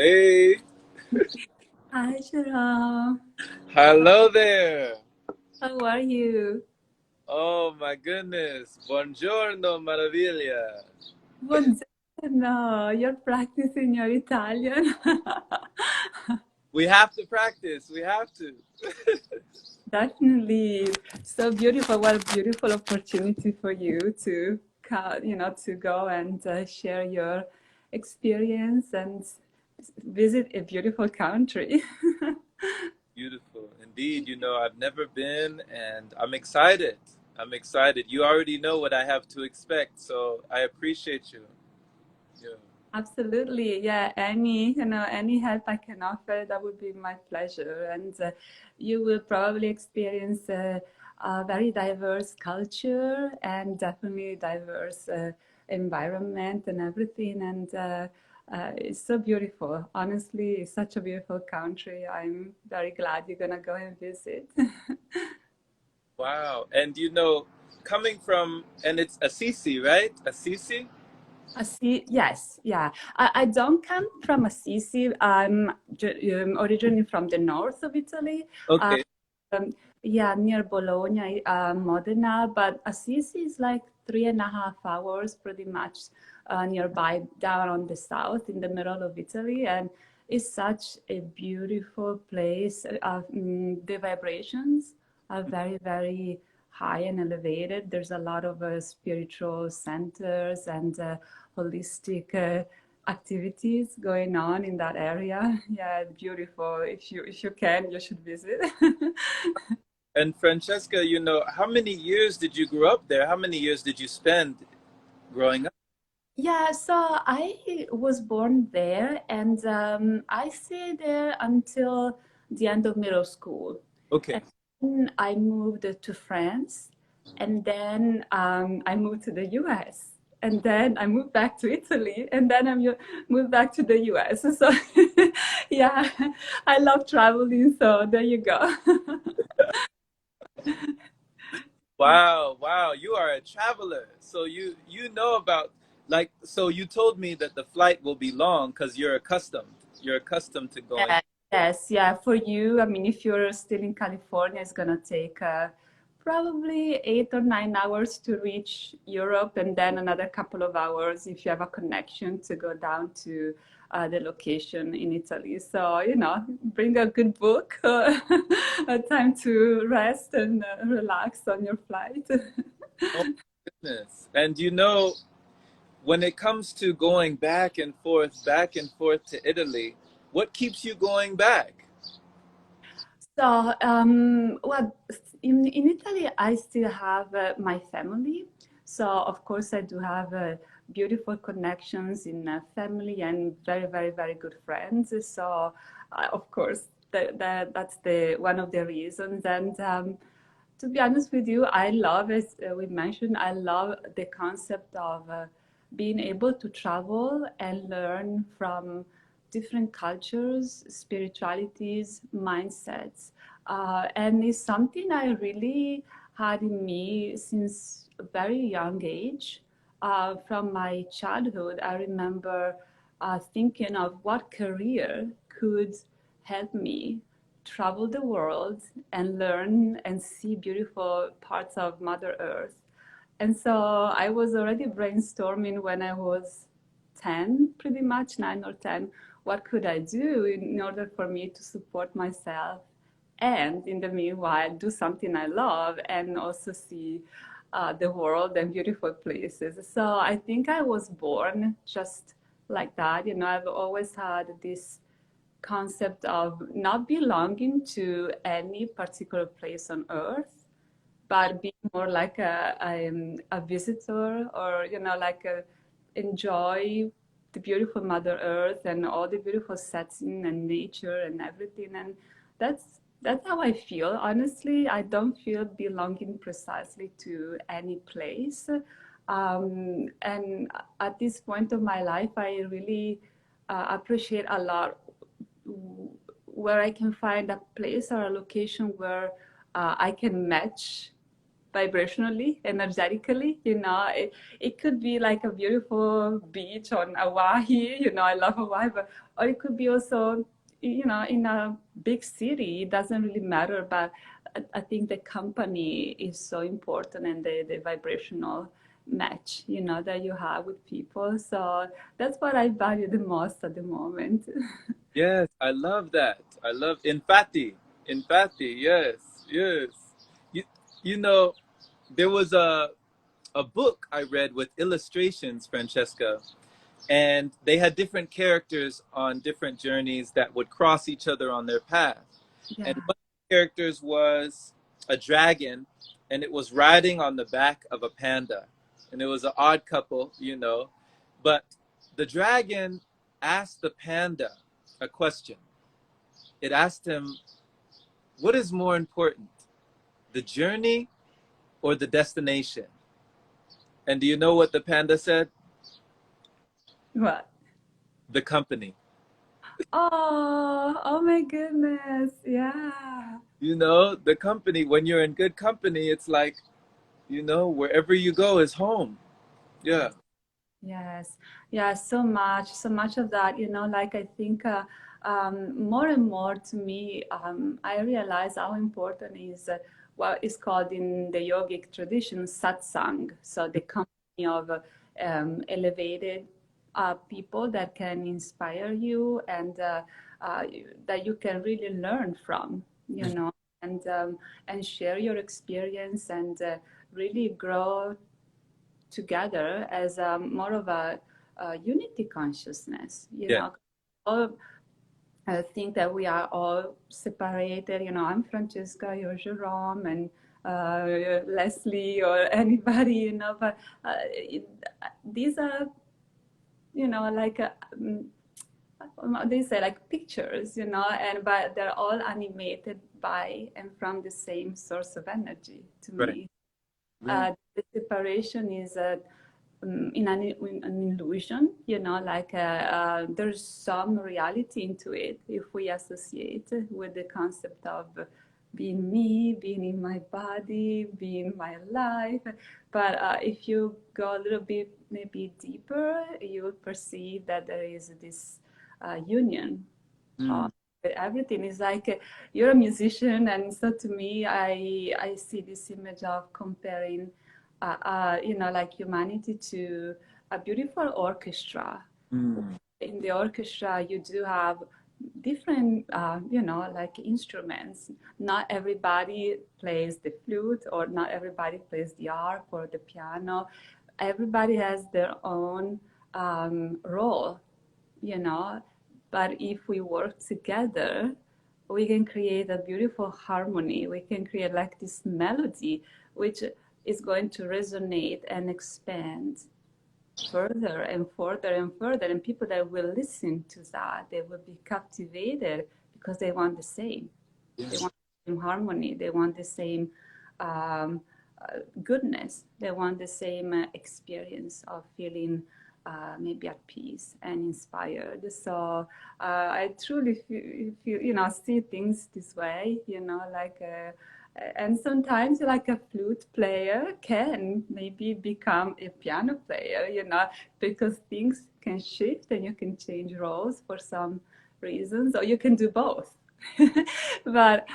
Hey, Hi, Jerome. hello there. How are you? Oh my goodness. Buongiorno, maraviglia. Buongiorno. You're practicing your Italian. We have to practice. We have to. Definitely. So beautiful. What a beautiful opportunity for you to, to go and share your experience and visit a beautiful country. Beautiful. Indeed, I've never been and I'm excited. I'm excited. You already know what I have to expect, so I appreciate you. Yeah. Absolutely. Yeah. Any help I can offer, that would be my pleasure. And you will probably experience a very diverse culture and definitely diverse environment and everything. And it's so beautiful. Honestly, it's such a beautiful country. I'm very glad you're gonna go and visit. Wow. And coming from, and it's Assisi, right? Assisi? Yes, yeah. I don't come from Assisi. I'm originally from the north of Italy. Uh, Okay. yeah, near Bologna, Modena. But Assisi is like 3.5 hours pretty much nearby, down on the south in the middle of Italy. And it's such a beautiful place. The vibrations are very, very high and elevated. There's a lot of spiritual centers and holistic activities going on in that area. Yeah, beautiful. If you can, you should visit. And Francesca, how many years did you grow up there? How many years did you spend growing up? Yeah, so I was born there and I stayed there until the end of middle school. Okay. And then I moved to France and then I moved to the US. And then I moved back to Italy and then moved back to the US. So yeah, I love traveling. So there you go. Wow, wow, you are a traveler. So you know about so you told me that the flight will be long because you're accustomed. You're accustomed to going. Yeah, yes, yeah. For you, I mean, if you're still in California, it's gonna take probably 8 or 9 hours to reach Europe, and then another couple of hours if you have a connection to go down to the location in Italy. So, bring a good book, a time to rest and relax on your flight. Oh goodness. And when it comes to going back and forth to Italy, what keeps you going back? So, well, in Italy, I still have my family. So, of course, I do have beautiful connections in family and very, very, very good friends. So, of course, that's the one of the reasons. And to be honest with you, I love, as we mentioned, I love the concept of being able to travel and learn from different cultures, spiritualities, mindsets. And it's something I really had in me since a very young age. From my childhood, I remember thinking of what career could help me travel the world and learn and see beautiful parts of Mother Earth. And so I was already brainstorming when I was 10, pretty much 9 or 10. What could I do in order for me to support myself and in the meanwhile do something I love and also see the world and beautiful places. So I think I was born just like that. I've always had this concept of not belonging to any particular place on earth, but being more like a visitor, or like enjoy the beautiful Mother Earth and all the beautiful setting and nature and everything. And that's how I feel. Honestly, I don't feel belonging precisely to any place. And at this point of my life, I really appreciate a lot where I can find a place or a location where I can match vibrationally, energetically, it could be like a beautiful beach on Hawaii, I love Hawaii, but, or it could be also, in a big city. It doesn't really matter, but I think the company is so important, and the vibrational match, that you have with people. So that's what I value the most at the moment. Yes, I love that. I love infatti. Infatti, yes, yes. You, you know, there was a book I read with illustrations, Francesca, and they had different characters on different journeys that would cross each other on their path. And Yeah. one of the characters was a dragon, and it was riding on the back of a panda. And it was an odd couple. But the dragon asked the panda a question. It asked him, what is more important, the journey or the destination? And do you know what the panda said? What? The company. Oh my goodness. Yeah. The company, when you're in good company, it's like, wherever you go is home. Yeah. Yes. Yes, yeah, so much of that, like I think more and more to me, I realize how important is what is called in the yogic tradition satsang. So the company of elevated people that can inspire you, and uh, that you can really learn from, and share your experience, and really grow together as more of a unity consciousness. Yeah. All think that we are all separated. I'm Francesca, you're Jerome, and Leslie, or anybody, but these are, like they say, like pictures, and but they're all animated by and from the same source of energy to Right. me. Right. The separation is in an illusion, like there's some reality into it if we associate with the concept of being me, being in my body, being my life. But if you go a little bit maybe deeper, you will perceive that there is this union. Mm. Everything is like you're a musician, and so to me, I see this image of comparing, like humanity to a beautiful orchestra. Mm. In the orchestra, you do have different, like instruments. Not everybody plays the flute, or not everybody plays the harp or the piano. Everybody has their own role, you know. But if we work together, we can create a beautiful harmony. We can create like this melody, which is going to resonate and expand further and further and further. And people that will listen to that, they will be captivated because they want the same. Yeah. They want the same harmony. They want the same goodness. They want the same experience of feeling maybe at peace and inspired. So I truly feel, see things this way, like, and sometimes like a flute player can maybe become a piano player, because things can shift and you can change roles for some reasons, or you can do both. But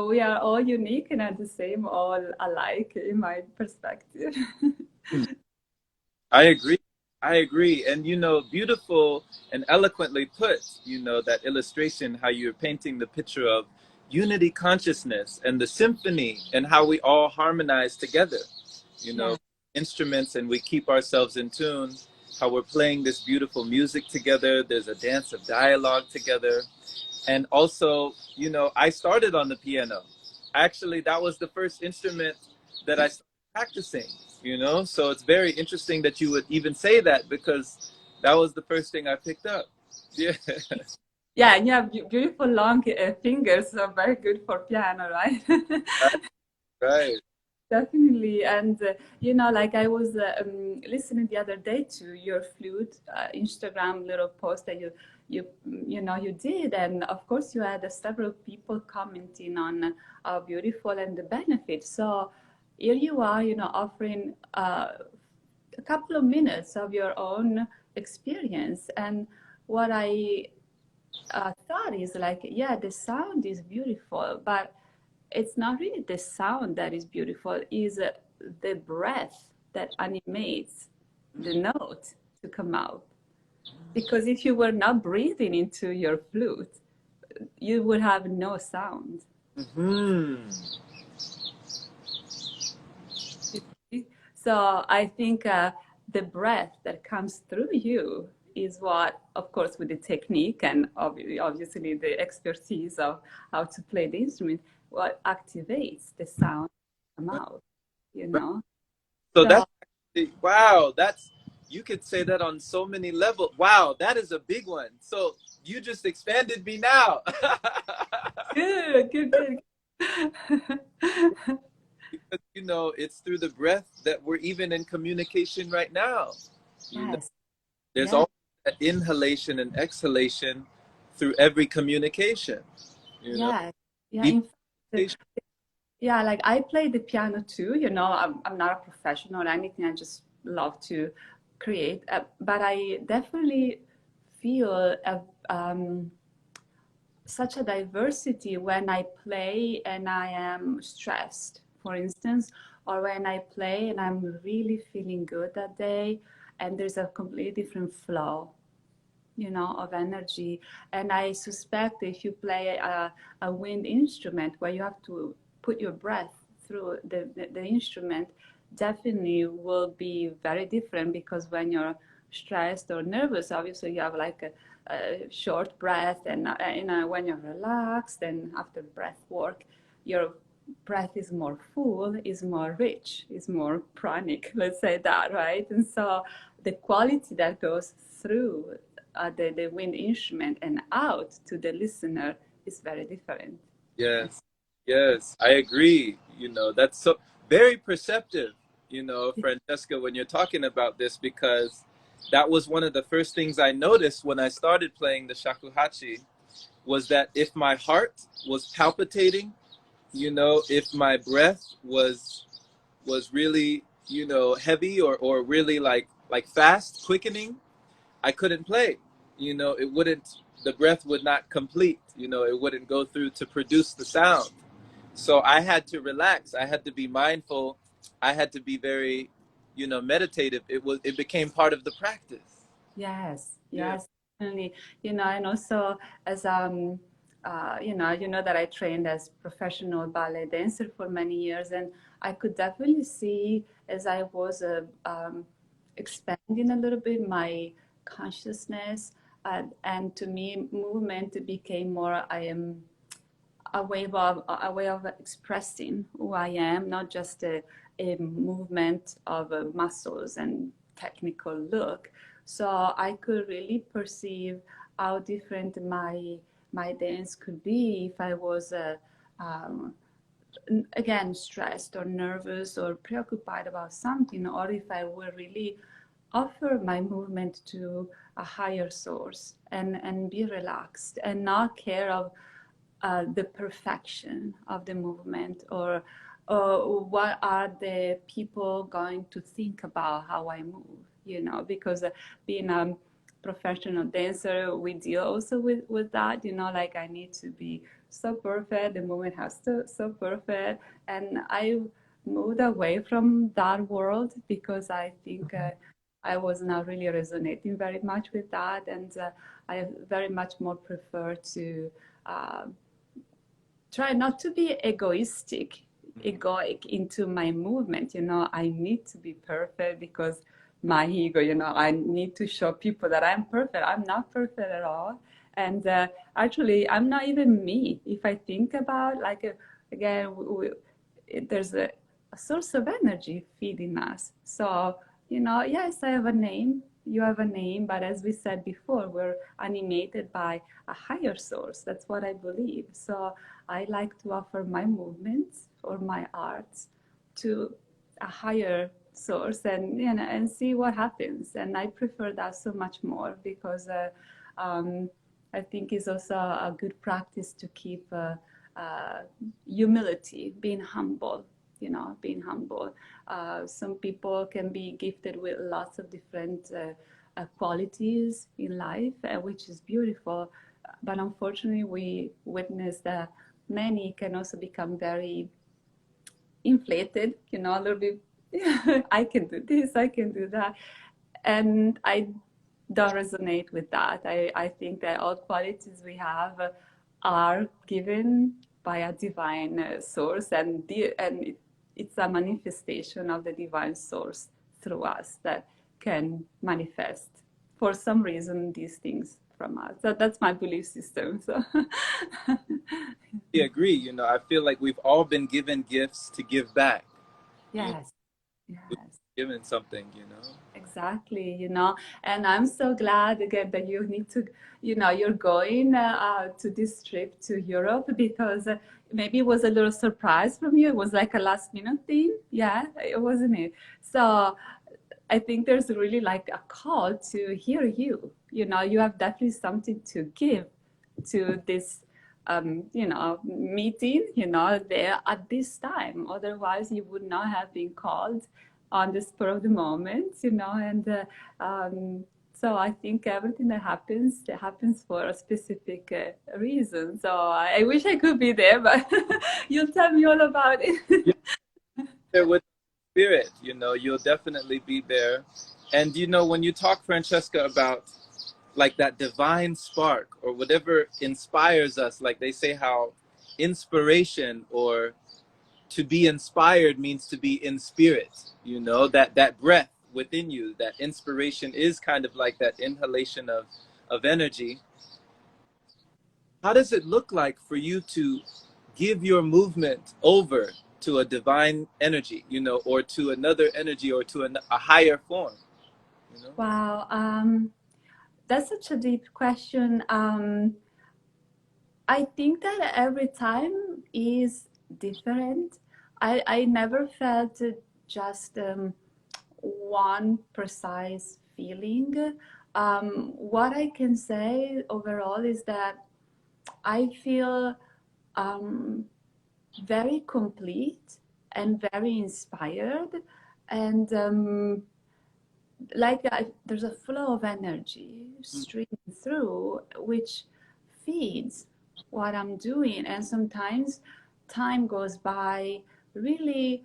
we are all unique and at the same, all alike in my perspective. I agree. I agree. And, beautiful and eloquently put, that illustration, how you're painting the picture of unity consciousness and the symphony and how we all harmonize together, Yeah. instruments, and we keep ourselves in tune, how we're playing this beautiful music together. There's a dance of dialogue together. And also, I started on the piano. Actually, that was the first instrument that I started practicing, So it's very interesting that you would even say that, because that was the first thing I picked up. Yeah. Yeah, and you have beautiful long fingers, so very good for piano, right? Right. Definitely. And, like I was listening the other day to your flute Instagram little post that you did. And of course, you had several people commenting on how beautiful and the benefits. So here you are, offering a couple of minutes of your own experience. And what I thought is like, yeah, the sound is beautiful, but it's not really the sound that is beautiful, is the breath that animates the note to come out. Because if you were not breathing into your flute, you would have no sound. Mm-hmm. So I think the breath that comes through you is what, of course, with the technique and obviously the expertise of how to play the instrument, what activates the sound to come out, you know? So So that's wow. That's you could say that on so many levels. Wow, that is a big one. So you just expanded me now. good, good, good. Because it's through the breath that we're even in communication right now. You know, Yes, there's yes, always that inhalation and exhalation through every communication. You know, yes. Yeah, deep in fact, communication. yeah, like I play the piano too, I'm not a professional or anything. I just love to create. But I definitely feel such a diversity when I play and I am stressed, for instance, or when I play and I'm really feeling good that day, and there's a completely different flow, of energy. And I suspect if you play a wind instrument where you have to put your breath through the instrument, definitely will be very different, because when you're stressed or nervous, obviously you have like a short breath, and when you're relaxed and after breath work, your breath is more full, is more rich, is more pranic, let's say that, right? And so the quality that goes through the wind instrument and out to the listener is very different. Yes, yes, I agree. That's so very perceptive, Francesca, when you're talking about this, because that was one of the first things I noticed when I started playing the shakuhachi, was that if my heart was palpitating, if my breath was really, heavy or really like fast, quickening, I couldn't play. It wouldn't, the breath would not complete, it wouldn't go through to produce the sound. So I had to relax. I had to be mindful. I had to be very, meditative. It became part of the practice. Yes, Yeah. yes, definitely. And also as that I trained as professional ballet dancer for many years, and I could definitely see as I was expanding a little bit my consciousness, and to me, movement became more. I am a way of expressing who I am, not just a movement of muscles and technical look. So I could really perceive how different my dance could be if I was um, again stressed or nervous or preoccupied about something, or if I were really offer my movement to a higher source, and be relaxed and not care of the perfection of the movement, or what are the people going to think about how I move, because being a professional dancer, we deal also with that, like I need to be so perfect, the movement has to so perfect. And I moved away from that world because I think I was not really resonating very much with that. And I very much more prefer to uh, try not to be egoic into my movement. I need to be perfect because my ego, I need to show people that I'm perfect. I'm not perfect at all. And actually, I'm not even me. If I think about, like, again, there's a source of energy feeding us. So, yes, I have a name. You have a name. But as we said before, we're animated by a higher source. That's what I believe. So I like to offer my movements or my arts to a higher source, and see what happens. And I prefer that so much more, because um, I think it's also a good practice to keep humility, being humble, you know, being humble. Some people can be gifted with lots of different qualities in life, which is beautiful. But unfortunately, we witness that many can also become very inflated, you know, a little bit. I can do this, I can do that. And I don't resonate with that. I think that all qualities we have are given by a divine source, and it's a manifestation of the divine source through us that can manifest for some reason these things from us. So that's my belief system. So I agree. You know, I feel like we've all been given gifts to give back. You know, yes, we've yes. been given something, you know. Exactly, you know, and I'm so glad again that you need to, you know, you're going to this trip to Europe because maybe it was a little surprise from you. It was like a last minute thing. Yeah, it wasn't it. So I think there's really like a call to hear you. You know, you have definitely something to give to this, you know, meeting, you know, there at this time. Otherwise, you would not have been called on the spur of the moment, you know, and so I think everything that happens for a specific reason. So I wish I could be there, but you'll tell me all about it. You're there with spirit, you know, you'll definitely be there. And you know, when you talk, Francesca, about like that divine spark or whatever inspires us, like they say how inspiration or to be inspired means to be in spirit, you know, that breath within you, that inspiration is kind of like that inhalation of energy. How does it look like for you to give your movement over to a divine energy, you know, or to another energy or to a higher form, you know? Wow, that's such a deep question. I think that every time is different. I never felt just one precise feeling. What I can say overall is that I feel um, very complete and very inspired, and like there's a flow of energy streaming through, which feeds what I'm doing. And sometimes time goes by really,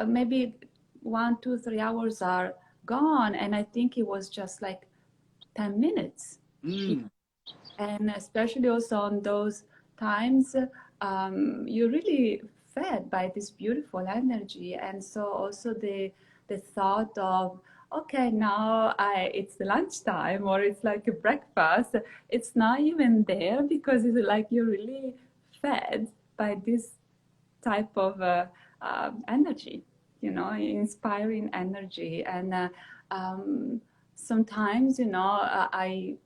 maybe 1, 2, 3 hours are gone, and I think it was just like 10 minutes. Mm. And especially also on those times, you're really fed by this beautiful energy. And so also the thought of, okay, now it's the lunchtime or it's like a breakfast. It's not even there because it's like you're really fed by this type of energy, you know, inspiring energy. And sometimes, you know, I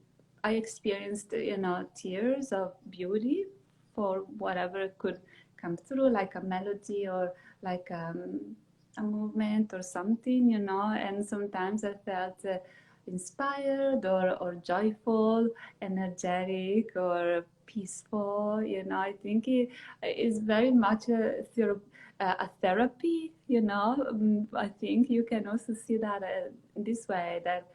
experienced, you know, tears of beauty for whatever could come through, like a melody or like a movement or something, you know. And sometimes I felt inspired or joyful, energetic or peaceful, you know. I think it is very much a therapy, you know. I think you can also see that this way, that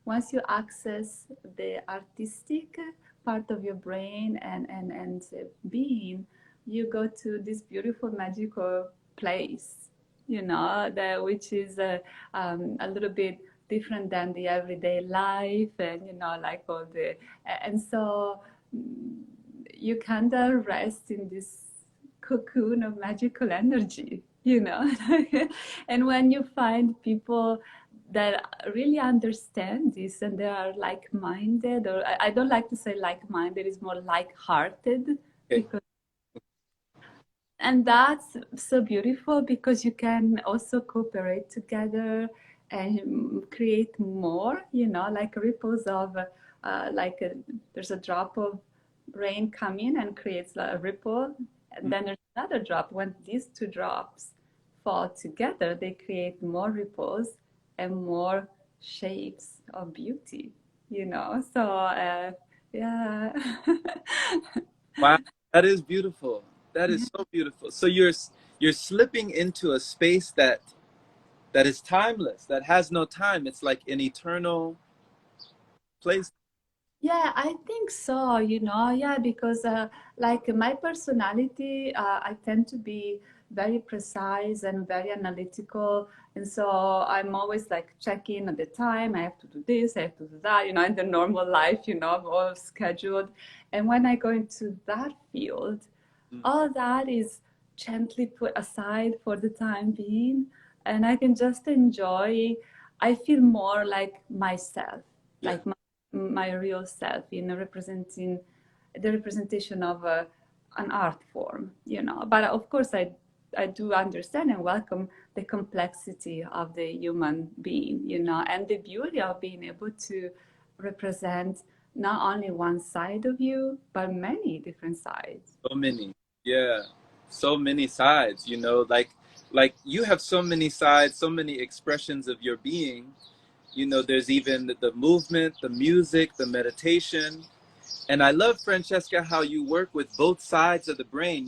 once you access the artistic part of your brain and being, you go to this beautiful magical place, you know, that which is a little bit different than the everyday life, and you know, like all the, and so you kind of rest in this cocoon of magical energy, you know. And when you find people that really understand this and they are like-minded, or I don't like to say like-minded, it's more like-hearted, Okay. because, and that's so beautiful because you can also cooperate together and create more, you know, like ripples of there's a drop of rain coming and creates a ripple, and then there's another drop. When these two drops fall together, they create more ripples and more shapes of beauty, you know. So yeah. Wow, that is beautiful. That is so beautiful. So you're slipping into a space that is timeless, that has no time. It's like an eternal place. Yeah, I think so, yeah, because like my personality, I tend to be very precise and very analytical. And so I'm always like checking at the time, I have to do this, I have to do that, in the normal life, all scheduled. And when I go into that field, Mm. all that is gently put aside for the time being, and I can just enjoy. I feel more like myself, Yeah. like my real self, representing the representation of an art form, but of course I do understand and welcome the complexity of the human being, and the beauty of being able to represent not only one side of you but many different sides. So many. Yeah. So many sides, like you have so many sides, so many expressions of your being. There's even the movement, the music, the meditation. And I love, Francesca, how you work with both sides of the brain.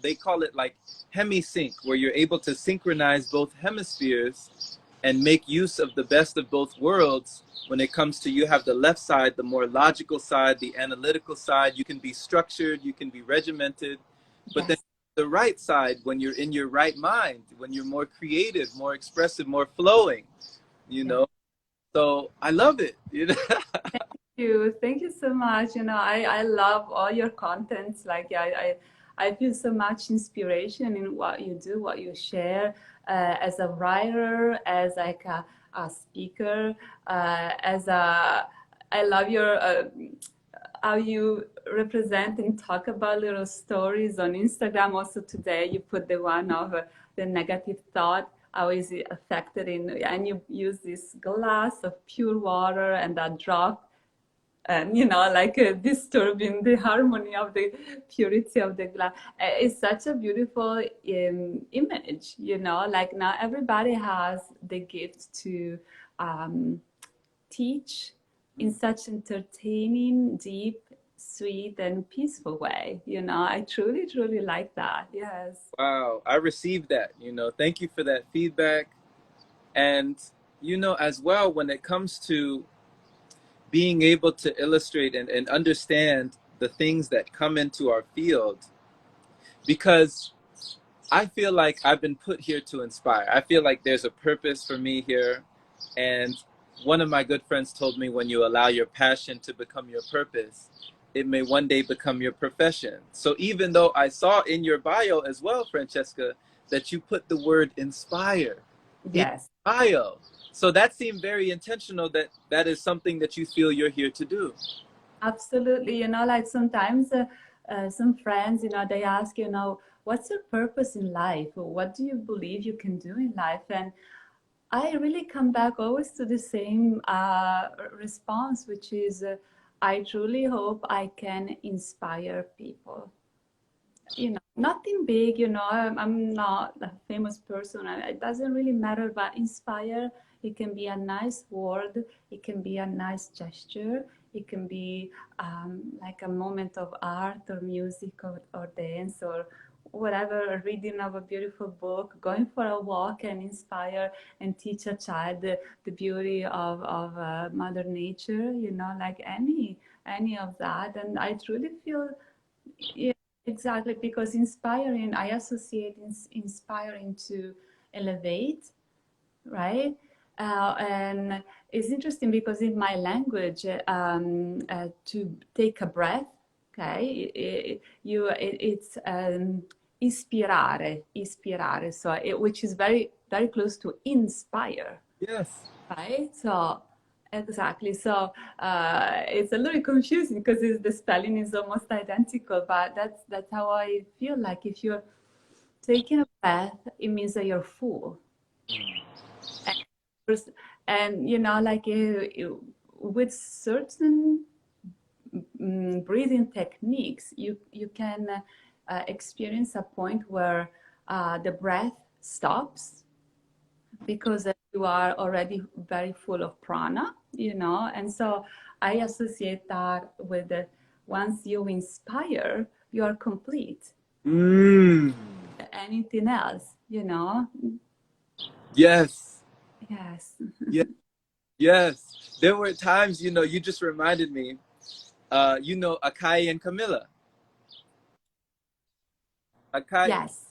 They call it like hemisync, where you're able to synchronize both hemispheres and make use of the best of both worlds. When it comes to, you have the left side, the more logical side, the analytical side. You can be structured, you can be regimented. But then Yes. the right side, when you're in your right mind, when you're more creative, more expressive, more flowing, you Yeah. know. So I love it. Thank you so much. I love all your contents. Like, yeah, I feel so much inspiration in what you do, what you share, as a writer, as like a speaker, I love your how you represent and talk about little stories on Instagram. Also today, you put the one of the negative thought, how is it affected and you use this glass of pure water and that drop, and like disturbing the harmony of the purity of the glass. It's such a beautiful image, like now everybody has the gift to teach in such entertaining, deep, sweet, and peaceful way. I truly, truly like that. Yes. Wow, I received that. Thank you for that feedback. And, as well, when it comes to being able to illustrate and understand the things that come into our field, because I feel like I've been put here to inspire. I feel like there's a purpose for me here. And one of my good friends told me, when you allow your passion to become your purpose, it may one day become your profession. So even though I saw in your bio as well, Francesca, that you put the word inspire in Yes. bio. So that seemed very intentional, that that is something that you feel you're here to do. Absolutely. Like sometimes some friends, they ask, what's your purpose in life? Or what do you believe you can do in life? And I really come back always to the same response, which is I truly hope I can inspire people. Nothing big, I'm not a famous person. It doesn't really matter, but inspire, it can be a nice word, it can be a nice gesture, it can be like a moment of art or music or dance or whatever, a reading of a beautiful book, going for a walk and inspire and teach a child the beauty of Mother Nature, like any of that. And I truly feel, yeah, exactly, because inspiring, I associate inspiring to elevate, right? And it's interesting because in my language, to take a breath, okay, it's ispirare, so which is very, very close to inspire. Yes. Right? So exactly. So it's a little confusing because the spelling is almost identical, but that's how I feel. Like if you're taking a breath, it means that you're full. And like with certain breathing techniques, you can experience a point where the breath stops because you are already very full of prana, and so I associate that with once you inspire, you are complete. Mm. anything else, you know? Yes. Yes. Yes. Yes. There were times, you know, you just reminded me, you know, Akai and Camilla. Akai, Yes.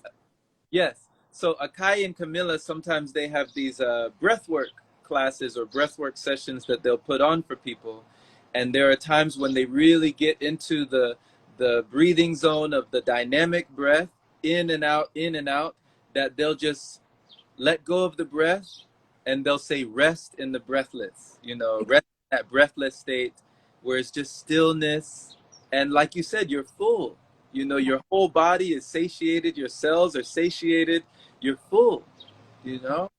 yes. So Akai and Camilla, sometimes they have these breathwork classes or breathwork sessions that they'll put on for people. And there are times when they really get into the breathing zone of the dynamic breath, in and out, that they'll just let go of the breath and they'll say rest in the breathless, you know, rest in that breathless state where it's just stillness. And like you said, you're full. You know, your whole body is satiated, your cells are satiated, you're full, you know?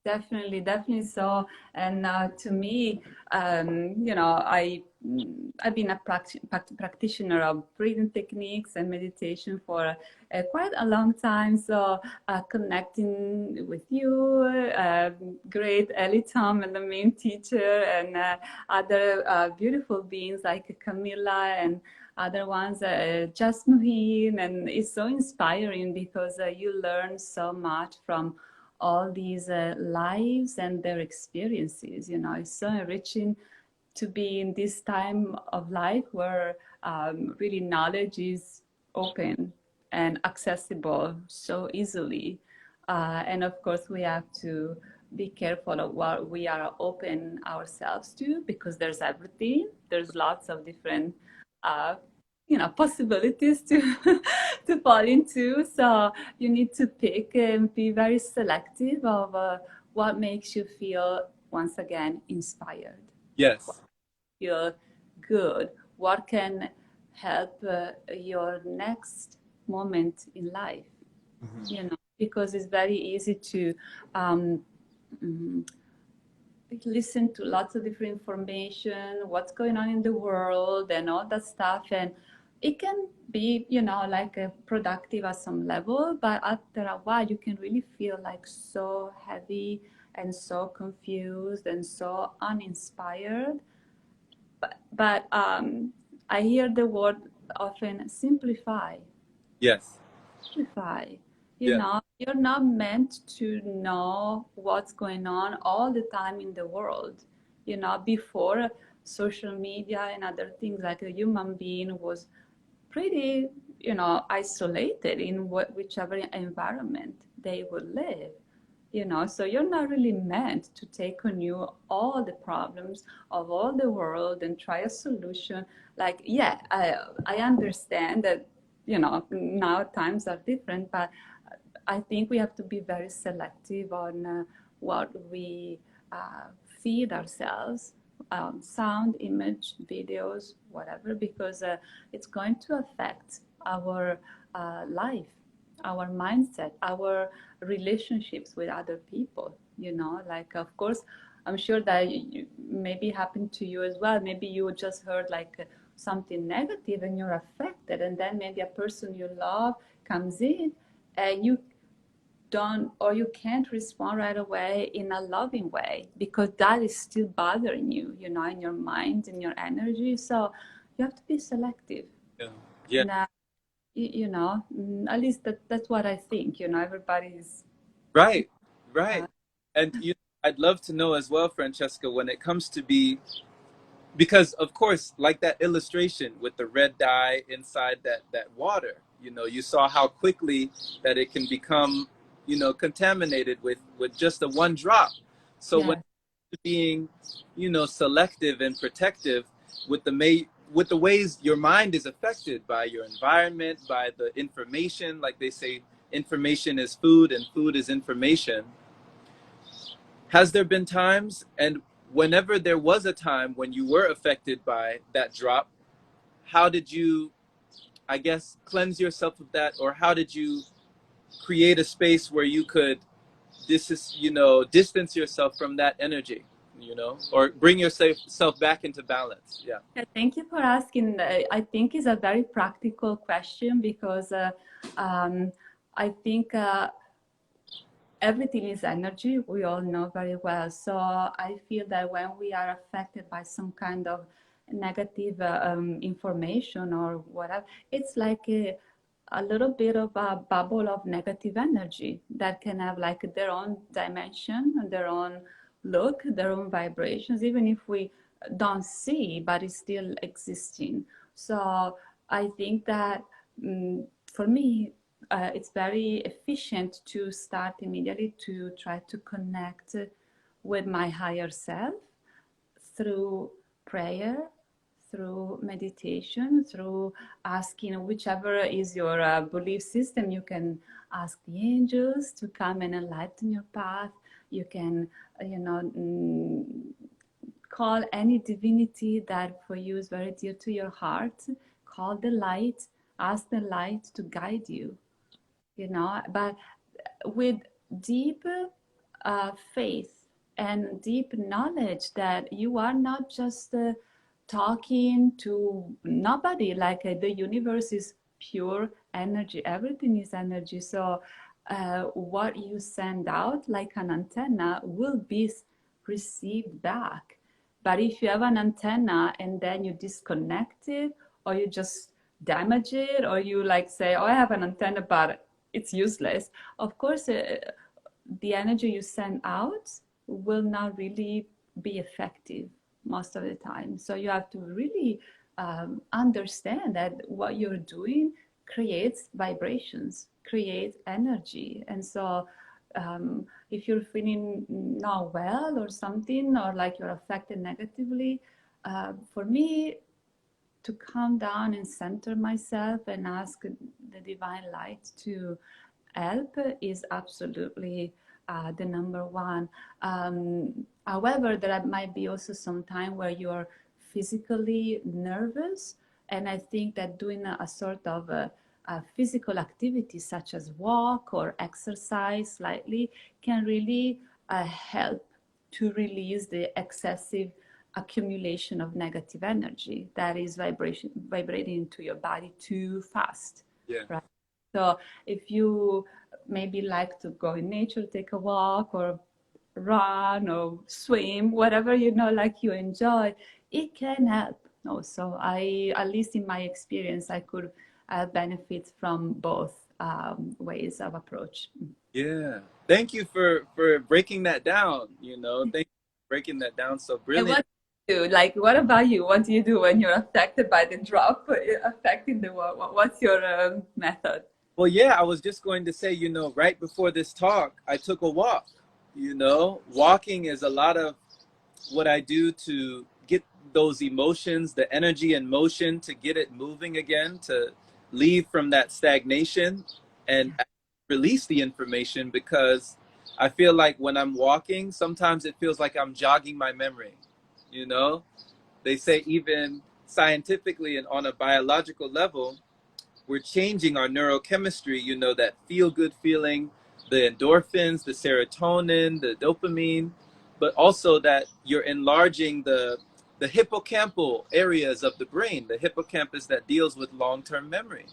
Definitely, definitely so. And to me, you know, I've been a practitioner of breathing techniques and meditation for quite a long time. So connecting with you, great el-Tom and the main teacher, and other beautiful beings like Camilla and other ones, Jasmine, and it's so inspiring because you learn so much from all these lives and their experiences. You know, it's so enriching to be in this time of life where really knowledge is open and accessible so easily. And of course, we have to be careful of what we are open ourselves to, because there's everything. There's lots of different uh, you know, possibilities to to fall into. So you need to pick and be very selective of what makes you feel, once again, inspired, Yes. feel good, what can help your next moment in life, you know, because it's very easy to um, mm, listen to lots of different information, what's going on in the world and all that stuff. And it can be, you know, like productive at some level, but after a while you can really feel like so heavy and so confused and so uninspired. But I hear the word often, simplify. Yes. Simplify. You Yeah. know, you're not meant to know what's going on all the time in the world. You know, before social media and other things, like a human being was pretty, you know, isolated in whichever environment they would live. You know, so you're not really meant to take on you all the problems of all the world and try a solution. Like, yeah, I understand that, you know, now times are different, but I think we have to be very selective on what we uh, feed ourselves, sound, image, videos, whatever, because it's going to affect our life, our mindset, our relationships with other people. You know, like, of course, I'm sure that maybe happened to you as well. Maybe you just heard like something negative and you're affected, and then maybe a person you love comes in and you don't, or you can't respond right away in a loving way because that is still bothering you, you know, in your mind, in your energy. So you have to be selective. Yeah. Yeah. And you know, at least that's what I think. You know, everybody's Right. Right. uh, And you I'd love to know as well, Francesca, when it comes to be, because of course, like that illustration with the red dye inside that water, you know, you saw how quickly that it can become, you know, contaminated with just a one drop. So when yeah. being, you know, selective and protective with with the ways your mind is affected by your environment, by the information, like they say, information is food and food is information. Has there been times, and whenever there was a time when you were affected by that drop, how did you, I guess, cleanse yourself of that, or how did you create a space where you could, you know, distance yourself from that energy, you know, or bring yourself back into balance? Yeah. Yeah, thank you for asking. I think it's a very practical question because um, I think everything is energy. We all know very well. So I feel that when we are affected by some kind of negative information or whatever, it's like a little bit of a bubble of negative energy that can have like their own dimension, their own look, their own vibrations, even if we don't see, but it's still existing. So I think that for me, it's very efficient to start immediately to try to connect with my higher self through prayer, through meditation, through asking whichever is your belief system. You can ask the angels to come and enlighten your path. You can, call any divinity that for you is very dear to your heart. Call the light, ask the light to guide you, but with deep faith and deep knowledge that you are not just talking to nobody, like the universe is pure energy, everything is energy. So what you send out like an antenna will be received back. But if you have an antenna and then you disconnect it, or you just damage it, or you like say, oh, I have an antenna but it's useless, of course the energy you send out will not really be effective most of the time. So you have to really understand that what you're doing creates vibrations, creates energy. And so if you're feeling not well or something, or like you're affected negatively, for me, to calm down and center myself and ask the divine light to help is absolutely the number one. However, there might be also some time where you're physically nervous, and I think that doing a sort of a physical activity such as walk or exercise slightly can really help to release the excessive accumulation of negative energy that is vibrating into your body too fast. Yeah. Right. So if you maybe like to go in nature, take a walk or run or swim, whatever like you enjoy, it can help. Also, at least in my experience, I could benefit from both ways of approach. Yeah. Thank you for breaking that down. Thank you for breaking that down so And brilliant. what about you? What do you do when you're affected by the drop affecting the world? What's your method? Well, yeah, I was just going to say, right before this talk, I took a walk. Walking is a lot of what I do to get those emotions, the energy and motion, to get it moving again, to leave from that stagnation and release the information, because I feel like when I'm walking, sometimes it feels like I'm jogging my memory. They say even scientifically and on a biological level, we're changing our neurochemistry, that feel good feeling, the endorphins, the serotonin, the dopamine, but also that you're enlarging the hippocampal areas of the brain, the hippocampus that deals with long-term memory.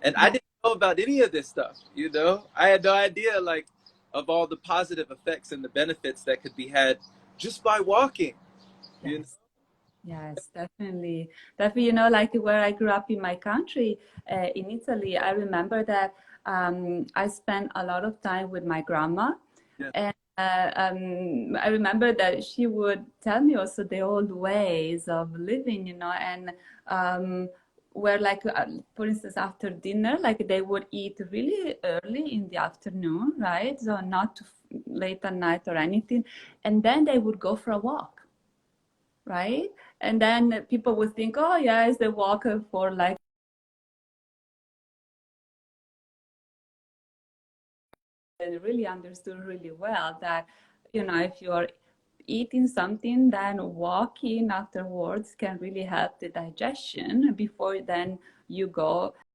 And I didn't know about any of this stuff, I had no idea like of all the positive effects and the benefits that could be had just by walking. Yes. Yes, definitely. Definitely, like where I grew up in my country, in Italy, I remember that I spent a lot of time with my grandma. Yeah. And I remember that she would tell me also the old ways of living, and where like, for instance, after dinner, like they would eat really early in the afternoon, right? So not too late at night or anything. And then they would go for a walk, right? And then people would think, oh, yeah, it's the walk for like, and really understood really well that, if you're eating something, then walking afterwards can really help the digestion before then you go